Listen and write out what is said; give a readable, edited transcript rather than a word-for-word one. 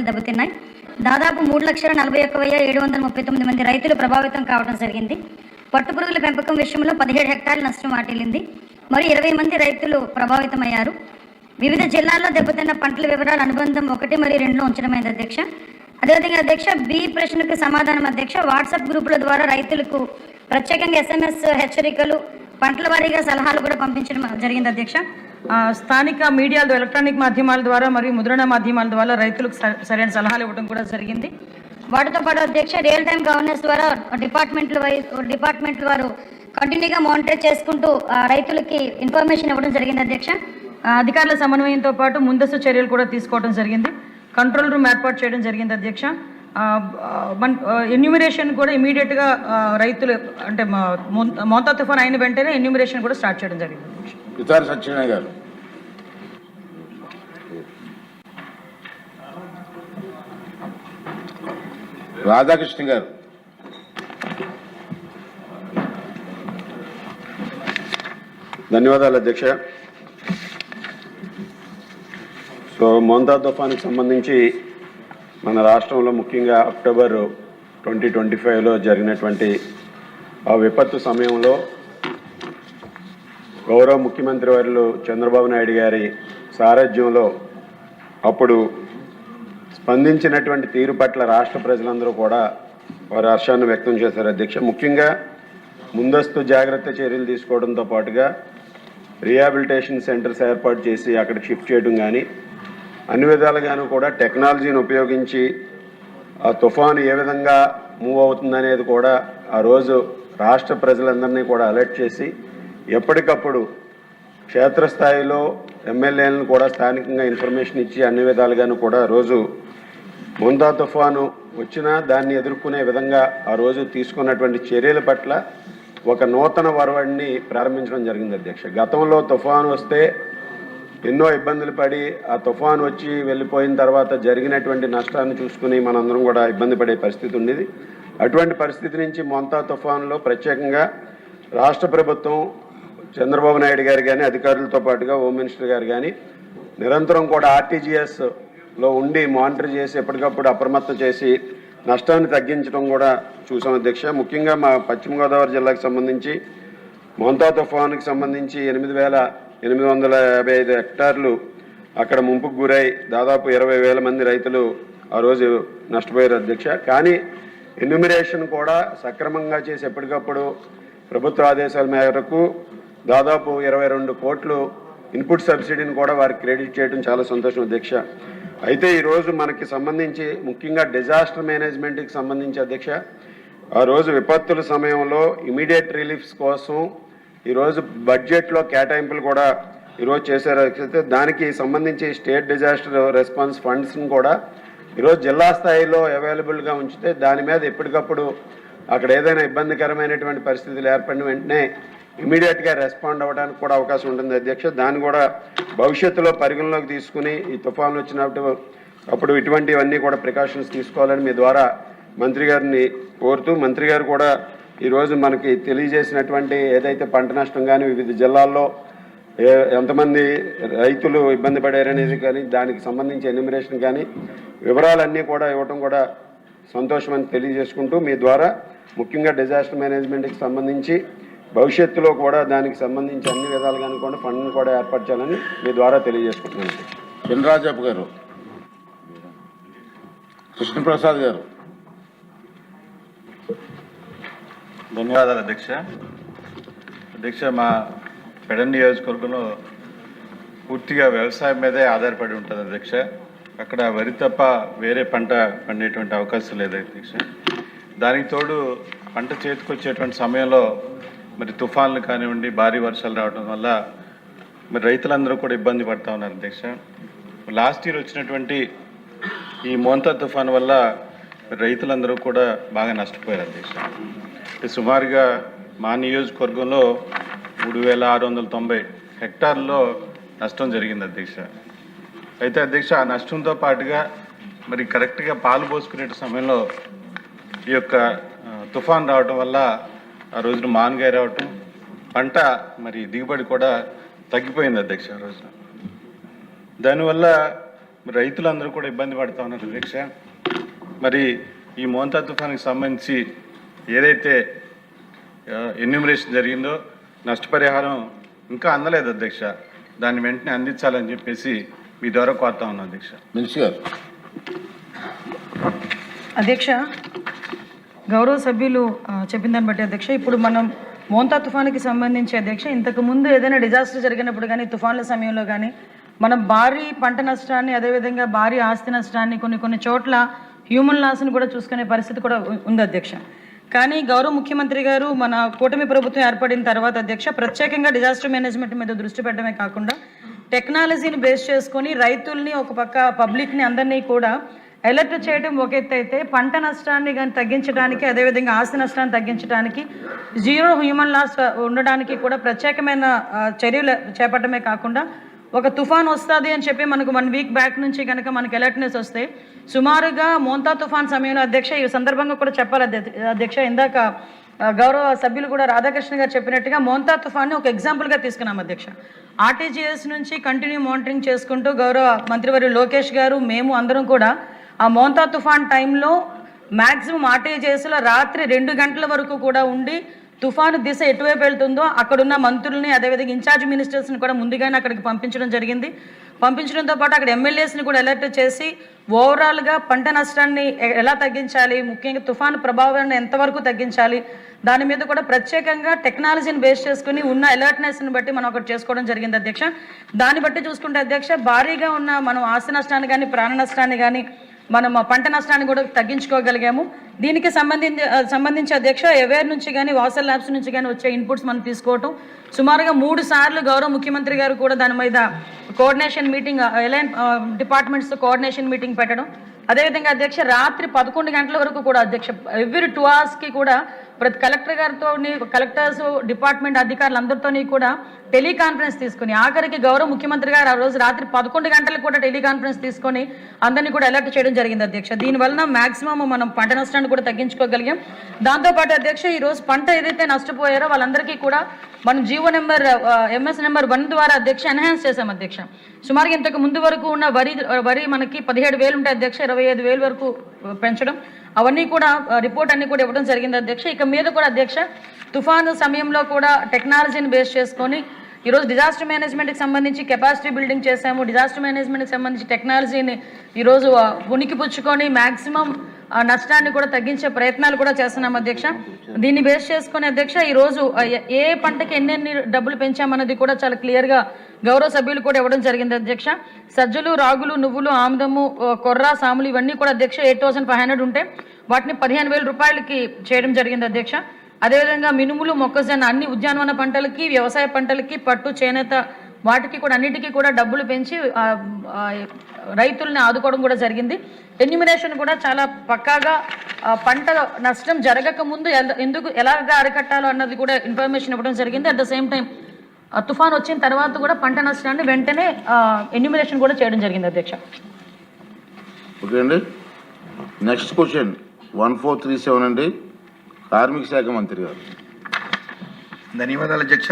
గిట్టుబాట్లు దెబ్బతిన్నాయి. దాదాపు 3,41,739 మంది రైతులు ప్రభావితం కావడం జరిగింది. పట్టుపురుగుల పెంపకం విషయంలో 17 హెక్టార్ల నష్టం వాటిల్లింది. మరి 20 మంది రైతులు ప్రభావితమయ్యారు. వివిధ జిల్లాల్లో దెబ్బతిన్న పంటల వివరాలు అనుబంధం 1 మరియు 2లో ఉంచడమైంది అధ్యక్ష. అదేవిధంగా అధ్యక్ష బి ప్రశ్నకు సమాధానం అధ్యక్ష, వాట్సాప్ గ్రూపుల ద్వారా రైతులకు ప్రత్యేకంగా SMS హెచ్చరికలు, పంటల వారీగా సలహాలు కూడా పంపించడం జరిగింది అధ్యక్ష. స్థానిక మీడియాలో ఎలక్ట్రానిక్ మాధ్యమాల ద్వారా మరియు ముద్రణ మాధ్యమాల ద్వారా రైతులకు సరైన సలహాలు ఇవ్వడం కూడా జరిగింది. వాటితో పాటు అధ్యక్ష రియల్ టైం గవర్నెన్స్ ద్వారా డిపార్ట్మెంట్ల వారు కంటిన్యూగా మానిటర్ చేసుకుంటూ రైతులకి ఇన్ఫర్మేషన్ ఇవ్వడం జరిగింది అధ్యక్ష. అధికారుల సమన్వయంతో పాటు ముందస్తు చర్యలు కూడా తీసుకోవడం జరిగింది. కంట్రోల్ రూమ్ ఏర్పాటు చేయడం జరిగింది అధ్యక్ష. ఎన్యూమరేషన్ కూడా ఇమీడియట్గా రైతులు అంటే మోంతా తుఫాన్ అయిన వెంటనే ఎన్యూమరేషన్ కూడా స్టార్ట్ చేయడం జరిగింది. సత్యనారాయణ గారు. రాధాకృష్ణ గారు. ధన్యవాదాలు అధ్యక్ష. మోంతా తుఫానుకు సంబంధించి మన రాష్ట్రంలో ముఖ్యంగా అక్టోబర్ 2025లో జరిగినటువంటి ఆ విపత్తు సమయంలో గౌరవ ముఖ్యమంత్రి వర్యులు చంద్రబాబు నాయుడు గారి సారథ్యంలో అప్పుడు స్పందించినటువంటి తీరు పట్ల రాష్ట్ర ప్రజలందరూ కూడా వారి హర్షాన్ని వ్యక్తం చేశారు అధ్యక్ష. ముఖ్యంగా ముందస్తు జాగ్రత్త చర్యలు తీసుకోవడంతో పాటుగా రీహాబిలిటేషన్ సెంటర్స్ ఏర్పాటు చేసి అక్కడికి షిఫ్ట్ చేయడం కానీ, అన్ని విధాలుగాను కూడా టెక్నాలజీని ఉపయోగించి ఆ తుఫాను ఏ విధంగా మూవ్ అవుతుందనేది కూడా ఆ రోజు రాష్ట్ర ప్రజలందరినీ కూడా అలర్ట్ చేసి ఎప్పటికప్పుడు క్షేత్రస్థాయిలో ఎమ్మెల్యేలను కూడా స్థానికంగా ఇన్ఫర్మేషన్ ఇచ్చి అన్ని విధాలుగాను కూడా రోజు మోంతా తుఫాను వచ్చినా దాన్ని ఎదుర్కొనే విధంగా ఆ రోజు తీసుకున్నటువంటి చర్యల పట్ల ఒక నూతన వరవడిని ప్రారంభించడం జరిగింది అధ్యక్ష. గతంలో తుఫాను వస్తే ఎన్నో ఇబ్బందులు పడి ఆ తుఫాను వచ్చి వెళ్ళిపోయిన తర్వాత జరిగినటువంటి నష్టాన్ని చూసుకుని మనందరం కూడా ఇబ్బంది పడే పరిస్థితి ఉండేది. అటువంటి పరిస్థితి నుంచి మోంతా తుఫానులో ప్రత్యేకంగా రాష్ట్ర ప్రభుత్వం చంద్రబాబు నాయుడు గారు కానీ, అధికారులతో పాటుగా హోమ్ మినిస్టర్ గారు కానీ నిరంతరం కూడా RTGSలో ఉండి మానిటర్ చేసి ఎప్పటికప్పుడు అప్రమత్తం చేసి నష్టాన్ని తగ్గించడం కూడా చూసాం అధ్యక్ష. ముఖ్యంగా మా పశ్చిమ గోదావరి జిల్లాకు సంబంధించి మోంతా తుఫానుకి సంబంధించి 8,855 హెక్టార్లు అక్కడ ముంపుకు గురై దాదాపు 20,000 మంది రైతులు ఆ రోజు నష్టపోయారు అధ్యక్ష. కానీ ఎన్యూమరేషన్ కూడా సక్రమంగా చేసి ఎప్పటికప్పుడు ప్రభుత్వ ఆదేశాల మేరకు దాదాపు 22 కోట్లు ఇన్పుట్ సబ్సిడీని కూడా వారికి క్రెడిట్ చేయడం చాలా సంతోషం అధ్యక్ష. అయితే ఈరోజు మనకి సంబంధించి ముఖ్యంగా డిజాస్టర్ మేనేజ్మెంట్కి సంబంధించి అధ్యక్ష, ఆ రోజు విపత్తుల సమయంలో ఇమీడియట్ రిలీఫ్స్ కోసం ఈరోజు బడ్జెట్లో కేటాయింపులు కూడా ఈరోజు చేశారు. దానికి సంబంధించి స్టేట్ డిజాస్టర్ రెస్పాన్స్ ఫండ్స్ని కూడా ఈరోజు జిల్లా స్థాయిలో అవైలబుల్గా ఉంచితే దాని మీద ఎప్పటికప్పుడు అక్కడ ఏదైనా ఇబ్బందికరమైనటువంటి పరిస్థితులు ఏర్పడిన వెంటనే ఇమీడియట్గా రెస్పాండ్ అవ్వడానికి కూడా అవకాశం ఉంటుంది అధ్యక్ష. దాన్ని కూడా భవిష్యత్తులో పరిగణలోకి తీసుకుని ఈ తుఫాన్లు వచ్చినప్పుడు ఇటువంటివన్నీ కూడా ప్రికాషన్స్ తీసుకోవాలని మీ ద్వారా మంత్రి గారిని కోరుతూ, మంత్రి గారు కూడా ఈరోజు మనకి తెలియజేసినటువంటి ఏదైతే పంట నష్టం కానీ వివిధ జిల్లాల్లో ఎంతమంది రైతులు ఇబ్బంది పడారనేది కానీ దానికి సంబంధించి ఎన్యూమరేషన్ కానీ వివరాలన్నీ కూడా ఇవ్వటం కూడా సంతోషమని తెలియజేసుకుంటూ మీ ద్వారా ముఖ్యంగా డిజాస్టర్ మేనేజ్మెంట్కి సంబంధించి భవిష్యత్తులో కూడా దానికి సంబంధించి అన్ని విధాలుగాను కూడా ఫండ్ని కూడా ఏర్పరచాలని మీ ద్వారా తెలియజేసుకుంటున్నాను. చినరాజప్ప గారు. కృష్ణప్రసాద్ గారు. ధన్యవాదాలు అధ్యక్ష. మా పెడన్ నియోజకవర్గంలో పూర్తిగా వ్యవసాయం మీదే ఆధారపడి ఉంటుంది అధ్యక్ష. అక్కడ వరి తప్ప వేరే పంట పండేటువంటి అవకాశం లేదు అధ్యక్ష. దానికి తోడు పంట చేతికొచ్చేటువంటి సమయంలో మరి తుఫాన్లు కానివ్వండి, భారీ వర్షాలు రావడం వల్ల మరి రైతులందరూ కూడా ఇబ్బంది పడుతూ ఉన్నారు అధ్యక్ష. లాస్ట్ ఇయర్ వచ్చినటువంటి ఈ మోంతా తుఫాన్ వల్ల రైతులందరూ కూడా బాగా నష్టపోయారు అధ్యక్ష. సుమారుగా మా నియోజకవర్గంలో 3,690 హెక్టార్లలో నష్టం జరిగింది అధ్యక్ష. అయితే అధ్యక్ష ఆ నష్టంతో పాటుగా మరి కరెక్ట్గా పాలు పోసుకునే సమయంలో ఈ యొక్క తుఫాన్ రావడం వల్ల ఆ రోజున మానగాయ రావటం, పంట మరి దిగుబడి కూడా తగ్గిపోయింది అధ్యక్ష ఆ రోజున. దానివల్ల రైతులందరూ కూడా ఇబ్బంది పడుతూ ఉన్నారు అధ్యక్ష. మరి ఈ మోంతా తుఫానికి సంబంధించి ఏదైతే ఎన్యూమరేషన్ జరిగిందో నష్టపరిహారం ఇంకా అందలేదు అధ్యక్ష. దాన్ని వెంటనే అందించాలని చెప్పేసి మీ ద్వారా కోరుతా ఉన్నాం అధ్యక్ష. మినిస్టర్ గారు. అధ్యక్ష, గౌరవ సభ్యులు చెప్పిన దాన్ని బట్టి అధ్యక్ష, ఇప్పుడు మనం మోంతా తుఫానుకి సంబంధించి అధ్యక్ష, ఇంతకు ముందు ఏదైనా డిజాస్టర్ జరిగినప్పుడు కానీ తుఫాన్ల సమయంలో కానీ మనం భారీ పంట నష్టాన్ని, అదేవిధంగా భారీ ఆస్తి నష్టాన్ని, కొన్ని చోట్ల హ్యూమన్ లాస్ని కూడా చూసుకునే పరిస్థితి కూడా ఉంది అధ్యక్ష. కానీ గౌరవ ముఖ్యమంత్రి గారు మన కూటమి ప్రభుత్వం ఏర్పడిన తర్వాత అధ్యక్ష, ప్రత్యేకంగా డిజాస్టర్ మేనేజ్మెంట్ మీద దృష్టి పెట్టడమే కాకుండా టెక్నాలజీని బేస్ చేసుకొని రైతుల్ని, ఒక పక్క పబ్లిక్ని అందరినీ కూడా అలర్ట్ చేయడం ఒక ఎత్తు అయితే, పంట నష్టాన్ని కానీ తగ్గించడానికి, అదేవిధంగా ఆస్తి నష్టాన్ని తగ్గించడానికి, జీరో హ్యూమన్ లాస్ ఉండడానికి కూడా ప్రత్యేకమైన చర్యలు చేపట్టడమే కాకుండా, ఒక తుఫాన్ వస్తుంది అని చెప్పి మనకు 1 వీక్ బ్యాక్ నుంచి కనుక మనకు అలర్ట్నెస్ వస్తే, సుమారుగా మోంతా తుఫాన్ సమయంలో అధ్యక్ష, ఈ సందర్భంగా కూడా చెప్పాలి అధ్యక్ష, ఇందాక గౌరవ సభ్యులు కూడా రాధాకృష్ణ గారు చెప్పినట్టుగా మోంతా తుఫాన్ని ఒక ఎగ్జాంపుల్గా తీసుకున్నాం అధ్యక్ష. ఆర్టీజీఎస్ నుంచి కంటిన్యూ మానిటరింగ్ చేసుకుంటూ గౌరవ మంత్రివర్యులు లోకేష్ గారు, మేము అందరం కూడా ఆ మోంతా తుఫాన్ టైంలో మ్యాక్సిమం ఆర్టీజీఎస్లో రాత్రి 2 గంటల వరకు కూడా ఉండి, తుఫాను దిశ ఎటువైపు వెళ్తుందో అక్కడున్న మంత్రుల్ని, అదేవిధంగా ఇన్ఛార్జ్ మినిస్టర్స్ని కూడా ముందుగానే అక్కడికి పంపించడం జరిగింది. పంపించడంతో పాటు అక్కడ ఎమ్మెల్యేస్ని కూడా అలర్ట్ చేసి ఓవరాల్గా పంట నష్టాన్ని ఎలా తగ్గించాలి, ముఖ్యంగా తుఫాను ప్రభావాన్ని ఎంతవరకు తగ్గించాలి, దాని మీద కూడా ప్రత్యేకంగా టెక్నాలజీని బేస్ చేసుకుని ఉన్న అలర్ట్నెస్ని బట్టి మనం ఒకటి చేసుకోవడం జరిగింది అధ్యక్ష. దాన్ని బట్టి చూసుకుంటే అధ్యక్ష, భారీగా ఉన్న మనం ఆస్తి నష్టాన్ని కానీ, ప్రాణ నష్టాన్ని కానీ, మనం పంట నష్టాన్ని కూడా తగ్గించుకోగలిగాము. దీనికి సంబంధించి అధ్యక్ష, అవేర్ నుంచి కానీ, వాసర్ ల్యాబ్స్ నుంచి కానీ వచ్చే ఇన్పుట్స్ మనం తీసుకోవటం, సుమారుగా 3 సార్లు గౌరవ ముఖ్యమంత్రి గారు కూడా దాని మీద కోఆర్డినేషన్ మీటింగ్, అలైన్ డిపార్ట్మెంట్స్తో కోఆర్డినేషన్ మీటింగ్ పెట్టడం, అదేవిధంగా అధ్యక్ష రాత్రి 11 గంటల వరకు కూడా అధ్యక్ష ఎవ్రీ 2 అవర్స్కి కూడా ప్రతి కలెక్టర్ గారితో, కలెక్టర్స్, డిపార్ట్మెంట్ అధికారులందరితో కూడా టెలికాన్ఫరెన్స్ తీసుకుని, ఆఖరికి గౌరవ ముఖ్యమంత్రి గారు ఆ రోజు రాత్రి 11 గంటలకు కూడా టెలికాన్ఫరెన్స్ తీసుకొని అందరినీ కూడా అలర్ట్ చేయడం జరిగింది అధ్యక్ష. దీనివల్ల మాక్సిమం మనం పంట నష్టాన్ని కూడా తగ్గించుకోగలిగాం. దాంతోపాటు అధ్యక్ష, ఈరోజు పంట ఏదైతే నష్టపోయారో వాళ్ళందరికీ కూడా మనం జీవో నెంబర్ MS నెంబర్ 1 ద్వారా అధ్యక్ష ఎన్హాన్స్ చేశాం అధ్యక్ష. సుమారుగా ఇంతకు ముందు వరకు ఉన్న వరి మనకి 17,000 ఉంటాయి అధ్యక్ష, 25,000 వరకు పెంచడం, అవన్నీ కూడా రిపోర్ట్ అన్ని కూడా ఇవ్వడం జరిగింది అధ్యక్ష. ఇక మీద కూడా అధ్యక్ష, తుఫాను సమయంలో కూడా టెక్నాలజీని బేస్ చేసుకొని ఈరోజు డిజాస్టర్ మేనేజ్మెంట్కి సంబంధించి కెపాసిటీ బిల్డింగ్ చేశాము. డిజాస్టర్ మేనేజ్మెంట్కి సంబంధించి టెక్నాలజీని ఈరోజు పుచ్చుకొని మ్యాక్సిమం నష్టాన్ని కూడా తగ్గించే ప్రయత్నాలు కూడా చేస్తున్నాం అధ్యక్ష. దీన్ని బేస్ చేసుకుని అధ్యక్ష, ఈరోజు ఏ పంటకి ఎన్నెన్ని డబ్బులు పెంచామన్నది కూడా చాలా క్లియర్గా గౌరవ సభ్యులు కూడా ఇవ్వడం జరిగింది అధ్యక్ష. సజ్జలు, రాగులు, నువ్వులు, ఆముదము, కొర్ర, సాములు ఇవన్నీ కూడా అధ్యక్ష 8,500 ఉంటే వాటిని 15,000 రూపాయలకి చేయడం జరిగింది అధ్యక్ష. అదేవిధంగా మినుములు, మొక్కజొన్న అన్ని ఉద్యానవన పంటలకి, వ్యవసాయ పంటలకి, పట్టు, చేనేత వాటికి కూడా అన్నిటికీ కూడా డబ్బులు పెంచి రైతుల్ని ఆదుకోవడం కూడా జరిగింది. ఎన్యూమినేషన్ కూడా చాలా పక్కాగా పంట నష్టం జరగక ముందు ఎలాగా అరికట్టాలో అన్నది కూడా ఇన్ఫర్మేషన్ ఇవ్వడం జరిగింది. అట్ ద సేమ్ టైం తుఫాన్ వచ్చిన తర్వాత కూడా పంట నష్టాన్ని వెంటనే ఎన్యూమినేషన్ కూడా చేయడం జరిగింది అధ్యక్ష. ఓకే అండి. నెక్స్ట్ క్వశ్చన్ 1437 అండి, కార్మిక శాఖ మంత్రి గారు. ధన్యవాదాలు అధ్యక్ష.